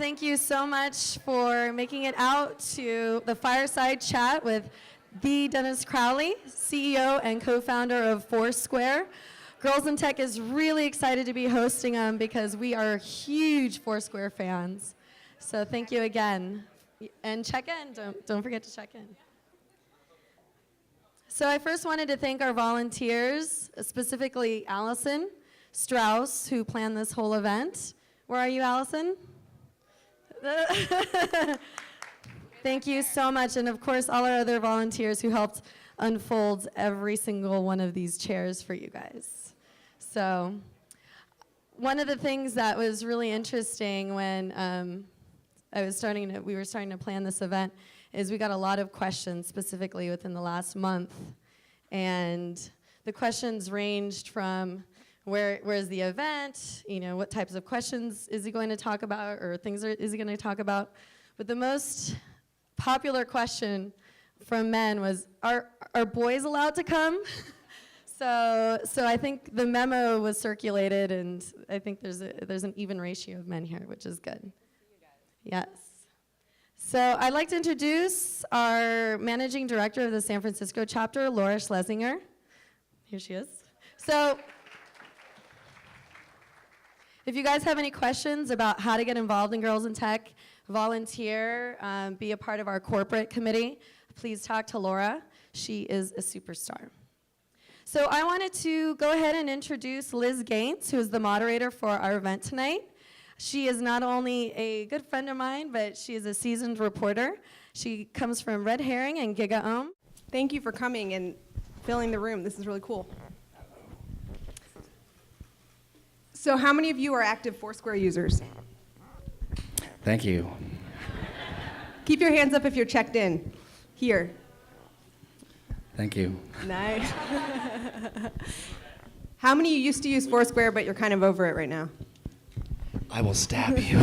Thank you so much for making it out to the fireside chat with the Dennis Crowley, CEO and co-founder of Foursquare. Girls in Tech is really excited to be hosting them because we are huge Foursquare fans. So thank you again. And check in, don't forget to check in. So I first wanted to thank our volunteers, specifically Allison Strauss, who planned this whole event. Where are you, Allison? Thank you so much, and of course all our other volunteers who helped unfold every single one of these chairs for you guys. So one of the things that was really interesting when we were starting to plan this event is we got a lot of questions specifically within the last month, and the questions ranged from where's the event, what types of questions is he going to talk about, or things is he going to talk about. But the most popular question from men was, are boys allowed to come? So I think the memo was circulated, and I think there's an even ratio of men here, which is good. Yes. So I'd like to introduce our managing director of the San Francisco chapter, Laura Schlesinger. Here she is. So if you guys have any questions about how to get involved in Girls in Tech, volunteer, be a part of our corporate committee, please talk to Laura. She is a superstar. So I wanted to go ahead and introduce Liz Gaines, who is the moderator for our event tonight. She is not only a good friend of mine, but she is a seasoned reporter. She comes from Red Herring and GigaOM. Thank you for coming and filling the room. This is really cool. So how many of you are active Foursquare users? Thank you. Keep your hands up if you're checked in. Here. Thank you. Nice. How many of you used to use Foursquare, but you're kind of over it right now? I will stab you.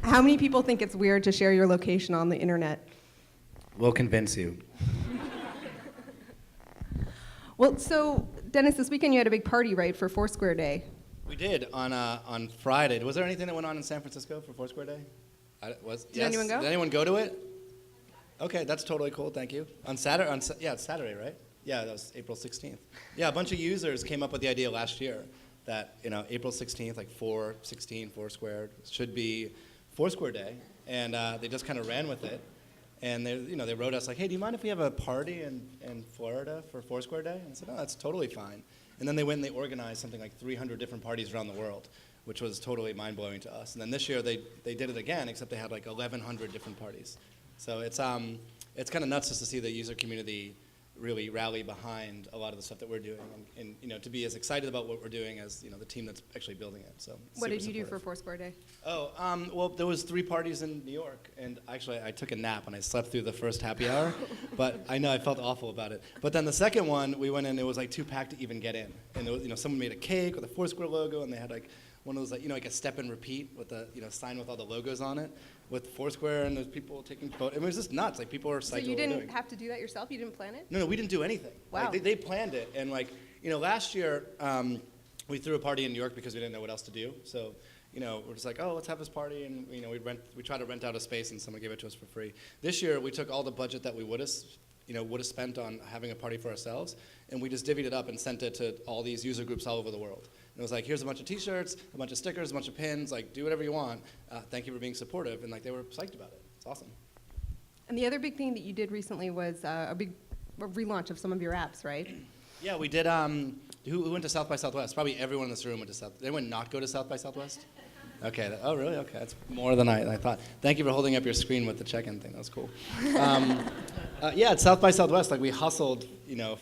How many people think it's weird to share your location on the internet? We'll convince you. Well, so Dennis, this weekend you had a big party, right, for Foursquare Day? We did on Friday. Was there anything that went on in San Francisco for Foursquare Day? Did anyone go? Did anyone go to it? Okay, that's totally cool. Thank you. On Saturday, it's Saturday, right? Yeah, that was April 16th. Yeah, a bunch of users came up with the idea last year that April 16th, like 4/16 Foursquare, should be Foursquare Day, and they just kind of ran with it. And they wrote us like, hey, do you mind if we have a party in Florida for Foursquare Day? And I said, no, that's totally fine. And then they went and they organized something like 300 different parties around the world, which was totally mind-blowing to us. And then this year they did it again, except they had like 1,100 different parties. So it's kind of nuts just to see the user community really rally behind a lot of the stuff that we're doing, and to be as excited about what we're doing as the team that's actually building it. So what did you do for Foursquare Day? Oh, well, there was 3 parties in New York, and actually I took a nap and I slept through the first happy hour, but I know I felt awful about it. But then the second one, we went in, it was like too packed to even get in, and there was, someone made a cake with a Foursquare logo, and they had like one of those like a step and repeat with the sign with all the logos on it, with Foursquare, and there's people taking photos. It was just nuts. Like people were psyched. So you didn't have to do that yourself? You didn't plan it? No, we didn't do anything. Wow. Like, they planned it, and last year we threw a party in New York because we didn't know what else to do. So we're just like, oh, let's have this party, and we tried to rent out a space, and someone gave it to us for free. This year we took all the budget that we would have spent on having a party for ourselves, and we just divvied it up and sent it to all these user groups all over the world. And it was like, here's a bunch of T-shirts, a bunch of stickers, a bunch of pins, like do whatever you want. Thank you for being supportive, and they were psyched about it. It's awesome. And the other big thing that you did recently was a big relaunch of some of your apps, right? Yeah, we did. Who went to South by Southwest? Probably everyone in this room went to South. Did anyone not go to South by Southwest? Okay. Oh, really? Okay. That's more than I thought. Thank you for holding up your screen with the check-in thing. That was cool. Yeah, at South by Southwest, we hustled,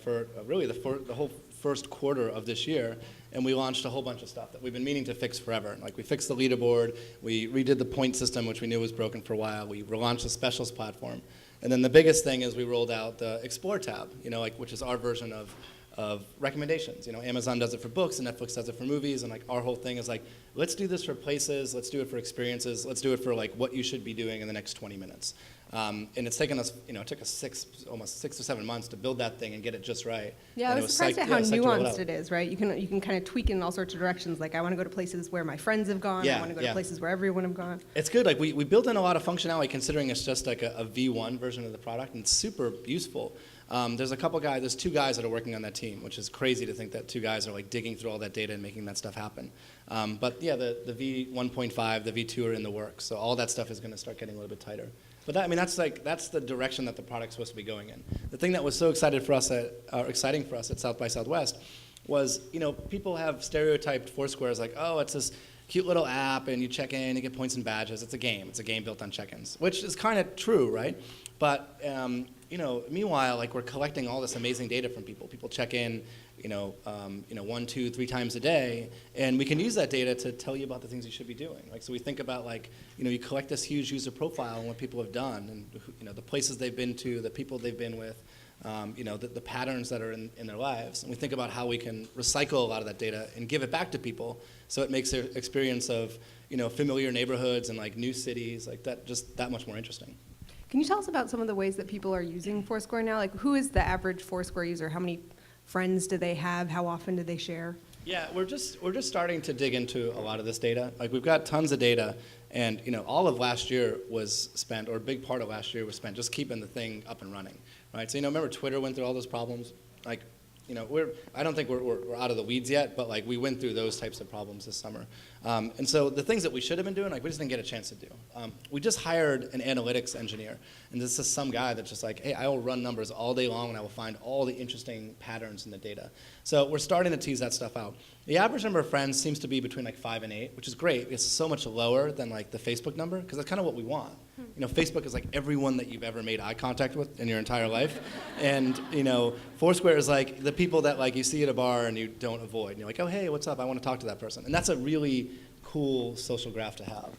for really the whole first quarter of this year, and we launched a whole bunch of stuff that we've been meaning to fix forever. Like we fixed the leaderboard, we redid the point system, which we knew was broken for a while. We relaunched the specials platform, and then the biggest thing is we rolled out the Explore tab, which is our version of of recommendations. You know, Amazon does it for books, and Netflix does it for movies, and like our whole thing is like, let's do this for places, let's do it for experiences, let's do it for like what you should be doing in the next 20 minutes. And it's taken us, you know, it took us almost 6 or 7 months to build that thing and get it just right. Yeah, And I it was surprised psyched- at how psyched to roll it nuanced out. it is, right? You can kind of tweak it in all sorts of directions. Like, I want to go to places where my friends have gone. I want to go to places where everyone have gone. It's good. Like we built in a lot of functionality considering it's just like a V1 version of the product, and it's super useful. There's there's 2 guys that are working on that team, which is crazy to think that 2 guys are like digging through all that data and making that stuff happen. But yeah, the V1.5, the V2 are in the works, so all that stuff is going to start getting a little bit tighter. But that's the direction that the product's supposed to be going in. The thing that was so exciting for us at South by Southwest was, you know, people have stereotyped Foursquare as like, oh, it's this cute little app, and you check in, you get points and badges. It's a game. It's a game built on check-ins, which is kind of true, right? But you know, meanwhile, like we're collecting all this amazing data from people. People check in, 1, 2, 3 times a day, and we can use that data to tell you about the things you should be doing. Like, so we think about like, you know, you collect this huge user profile and what people have done, and you know, the places they've been to, the people they've been with, you know, the patterns that are in their lives, and we think about how we can recycle a lot of that data and give it back to people, so it makes their experience of, you know, familiar neighborhoods and like new cities like that just that much more interesting. Can you tell us about some of the ways that people are using Foursquare now? Like, who is the average Foursquare user? How many friends do they have? How often do they share? Yeah, we're just starting to dig into a lot of this data. Like, we've got tons of data, and you know, all of last year was spent, or a big part of last year was spent just keeping the thing up and running, right? So, you know, remember Twitter went through all those problems? Like, you know, I don't think we're out of the weeds yet, but like we went through those types of problems this summer. And so the things that we should have been doing, like we just didn't get a chance to do. We just hired an analytics engineer, and this is some guy that's just like, hey, I will run numbers all day long, and I will find all the interesting patterns in the data. So we're starting to tease that stuff out. The average number of friends seems to be between like 5 and 8, which is great. It's so much lower than like the Facebook number, because that's kind of what we want. You know, Facebook is like everyone that you've ever made eye contact with in your entire life. And, you know, Foursquare is like the people that like you see at a bar and you don't avoid. And you're like, oh, hey, what's up? I want to talk to that person. And that's a really cool social graph to have.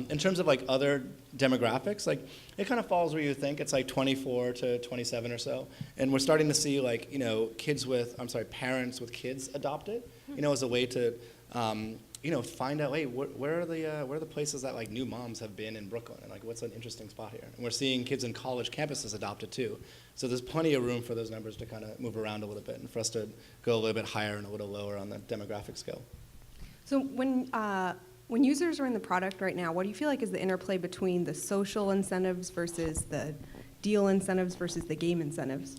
In terms of like other demographics, like it kind of falls where you think. It's like 24 to 27 or so. And we're starting to see like, you know, parents with kids adopt it, you know, as a way to, you know, find out, hey, where are the places that like new moms have been in Brooklyn, and like what's an interesting spot here? And we're seeing kids in college campuses adopt it too. So there's plenty of room for those numbers to kind of move around a little bit, and for us to go a little bit higher and a little lower on the demographic scale. So when users are in the product right now, what do you feel like is the interplay between the social incentives versus the deal incentives versus the game incentives?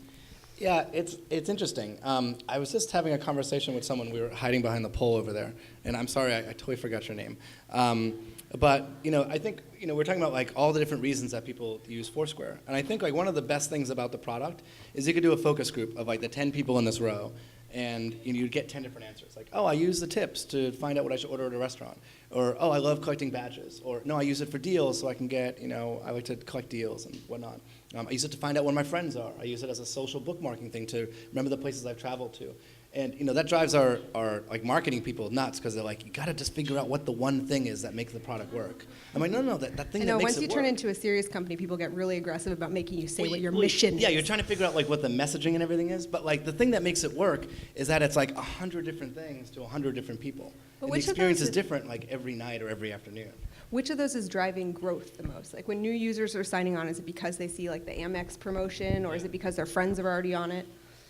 Yeah, it's interesting. I was just having a conversation with someone. We were hiding behind the pole over there, and I'm sorry, I totally forgot your name. But you know, I think you know we're talking about like all the different reasons that people use Foursquare, and I think like one of the best things about the product is you could do a focus group of like the 10 people in this row, and you know, you'd get 10 different answers. Like, oh, I use the tips to find out what I should order at a restaurant, or oh, I love collecting badges, or no, I use it for deals so I can get, you know, I like to collect deals and whatnot. I use it to find out where my friends are. I use it as a social bookmarking thing to remember the places I've traveled to. And you know, that drives our like marketing people nuts, because they're like, you gotta just figure out what the one thing is that makes the product work. I'm like, no, that thing that makes it work. Once you turn into a serious company, people get really aggressive about making you say what your mission is. Yeah, you're trying to figure out like what the messaging and everything is, but like the thing that makes it work is that it's like 100 different things to 100 different people. But And the experience is different like every night or every afternoon. Which of those is driving growth the most? Like when new users are signing on, is it because they see like the Amex promotion, or is it because their friends are already on it?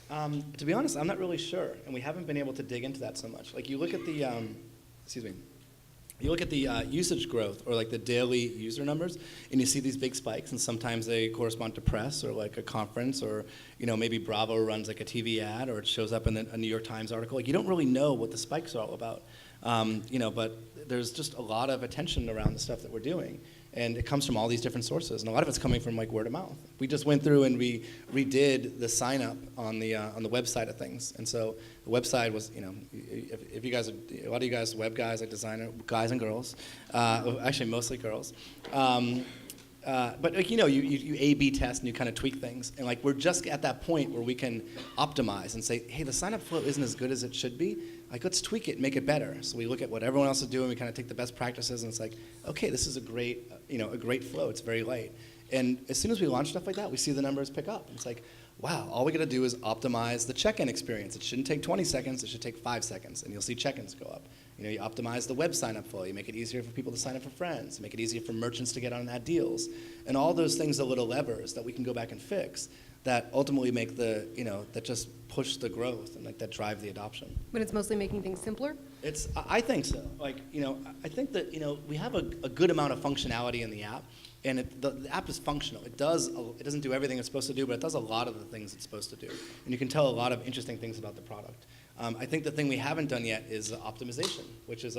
To be honest, I'm not really sure, and we haven't been able to dig into that so much. Like you look at the, you look at the usage growth, or like the daily user numbers, and you see these big spikes, and sometimes they correspond to press or like a conference, or you know, maybe Bravo runs like a TV ad, or it shows up in a New York Times article. Like you don't really know what the spikes are all about, you know, but there's just a lot of attention around the stuff that we're doing. And it comes from all these different sources, and a lot of it's coming from like word of mouth. We just went through and we redid the sign up on the website of things, and so the website was, you know, if you guys, a lot of you guys, web guys, like designer guys and girls, actually mostly girls, but like you know, you A/B test and you kind of tweak things, and like we're just at that point where we can optimize and say, hey, the sign up flow isn't as good as it should be. Like, let's tweak it and make it better. So we look at what everyone else is doing, we kind of take the best practices, and it's like, okay, this is a great flow. It's very light. And as soon as we launch stuff like that, we see the numbers pick up. It's like, wow, all we got to do is optimize the check-in experience. It shouldn't take 20 seconds, it should take 5 seconds, and you'll see check-ins go up. You optimize the web sign-up flow. You make it easier for people to sign up for friends. You make it easier for merchants to get on and add deals. And all those things are little levers that we can go back and fix that ultimately make that just push the growth and that drive the adoption. But it's mostly making things simpler? I think so. I think that, we have a good amount of functionality in the app. And the app is functional. It doesn't do everything it's supposed to do, but it does a lot of the things it's supposed to do. And you can tell a lot of interesting things about the product. I think the thing we haven't done yet is optimization, which is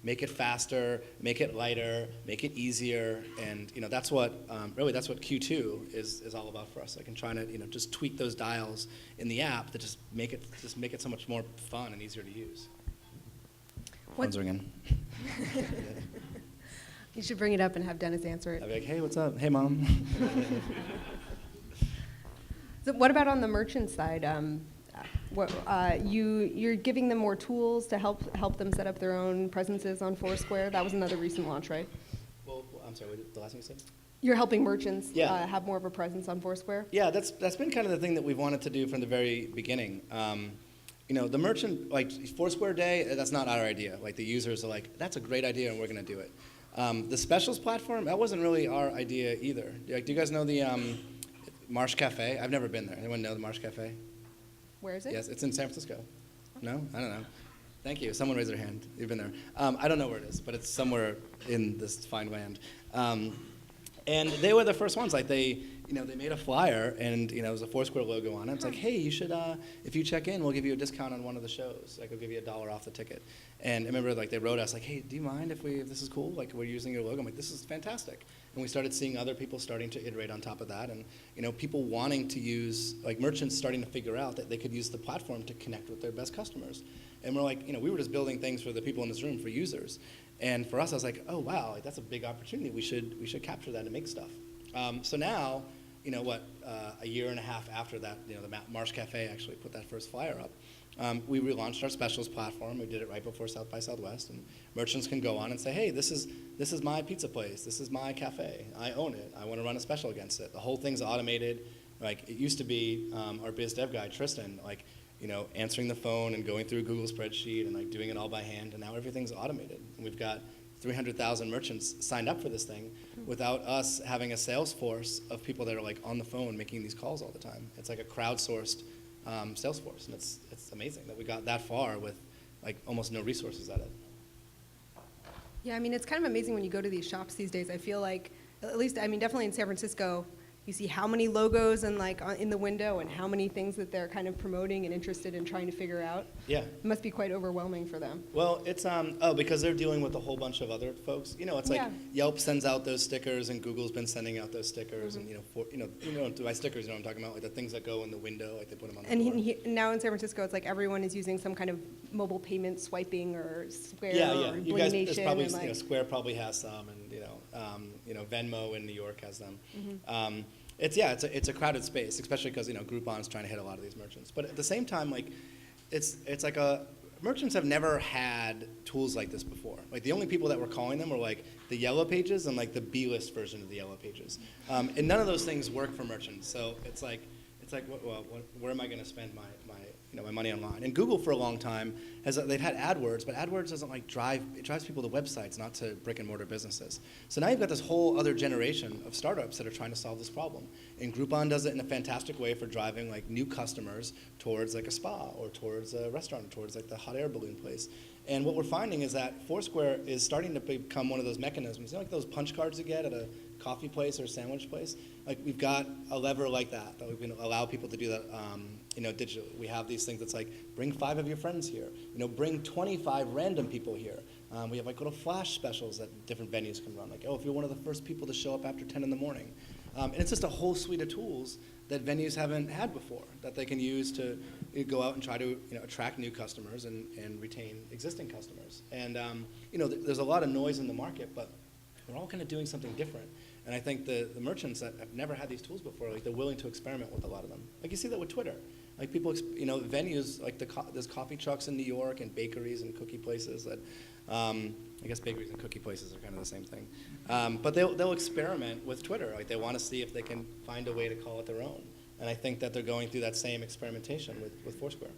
make it faster, make it lighter, make it easier, and that's what that's what Q2 is all about for us. And trying to just tweak those dials in the app that just make it so much more fun and easier to use. Phone's ringing. You should bring it up and have Dennis answer it. I'd be like, hey, what's up? Hey, Mom. So what about on the merchant side? You're giving them more tools to help them set up their own presences on Foursquare. That was another recent launch, right? Well, I'm sorry, what the last thing you said? You're helping merchants Yeah. have more of a presence on Foursquare? Yeah, that's been kind of the thing that we've wanted to do from the very beginning. The merchant, Foursquare Day, that's not our idea. The users are that's a great idea and we're going to do it. The specials platform, that wasn't really our idea either. Do you guys know the Marsh Cafe? I've never been there. Anyone know the Marsh Cafe? Where is it? Yes, it's in San Francisco. No? I don't know. Thank you. Someone raised their hand. You've been there. I don't know where it is, but it's somewhere in this fine land. And they were the first ones. They made a flyer, and it was a Foursquare logo on it. It's hey, you should, if you check in, we'll give you a discount on one of the shows. We'll give you $1 off the ticket. And I remember they wrote us hey, do you mind if this is cool? We're using your logo. I'm this is fantastic. And we started seeing other people starting to iterate on top of that, and people wanting to use merchants starting to figure out that they could use the platform to connect with their best customers. And we're we were just building things for the people in this room, for users. And for us, I was oh wow, that's a big opportunity. We should capture that and make stuff. So now, a year and a half after that, the Marsh Cafe actually put that first flyer up. We relaunched our specials platform. We did it right before South by Southwest, and merchants can go on and say, hey, this is my pizza place. This is my cafe. I own it. I want to run a special against it. The whole thing's automated. It used to be our biz dev guy, Tristan, answering the phone and going through a Google spreadsheet and doing it all by hand, and now everything's automated. And we've got 300,000 merchants signed up for this thing without us having a sales force of people that are on the phone making these calls all the time. It's a crowdsourced sales force, and it's amazing that we got that far with almost no resources at it. Yeah, it's kind of amazing when you go to these shops these days. I feel at least, definitely in San Francisco, you see how many logos and in the window and how many things that they're kind of promoting and interested in trying to figure out. Yeah. It must be quite overwhelming for them. Well, it's because they're dealing with a whole bunch of other folks. It's Yeah. Yelp sends out those stickers, and Google's been sending out those stickers, and by stickers, I'm talking about the things that go in the window, they put them on the door. And now in San Francisco, it's everyone is using some kind of mobile payment swiping or Square Yeah. or You guys, Nation. probably And Square probably has some, and Venmo in New York has them. It's a crowded space, especially because Groupon's trying to hit a lot of these merchants. But at the same time, merchants have never had tools like this before. Like the only people that were calling them were like the Yellow Pages and like the B-list version of the Yellow Pages, and none of those things work for merchants. So it's like, where am I going to spend my money online? And Google for a long time they've had AdWords, but AdWords doesn't it drives people to websites, not to brick and mortar businesses. So now you've got this whole other generation of startups that are trying to solve this problem. And Groupon does it in a fantastic way for driving like new customers towards like a spa or towards a restaurant or towards like the hot air balloon place. And what we're finding is that Foursquare is starting to become one of those mechanisms, like those punch cards you get at a coffee place or a sandwich place. Like we've got a lever like that we can allow people to do that, digitally. We have these things that's like, bring 5 of your friends here. Bring 25 random people here. We have like little flash specials that different venues can run. Like, if you're one of the first people to show up after 10 in the morning. And it's just a whole suite of tools that venues haven't had before that they can use to go out and try to attract new customers and retain existing customers. And there's a lot of noise in the market, but we're all kind of doing something different. And I think the merchants that have never had these tools before, like they're willing to experiment with a lot of them. Like you see that with Twitter. Like people, venues like there's coffee trucks in New York and bakeries and cookie places that, I guess bakeries and cookie places are kind of the same thing. But they'll experiment with Twitter. Like they want to see if they can find a way to call it their own. And I think that they're going through that same experimentation with Foursquare.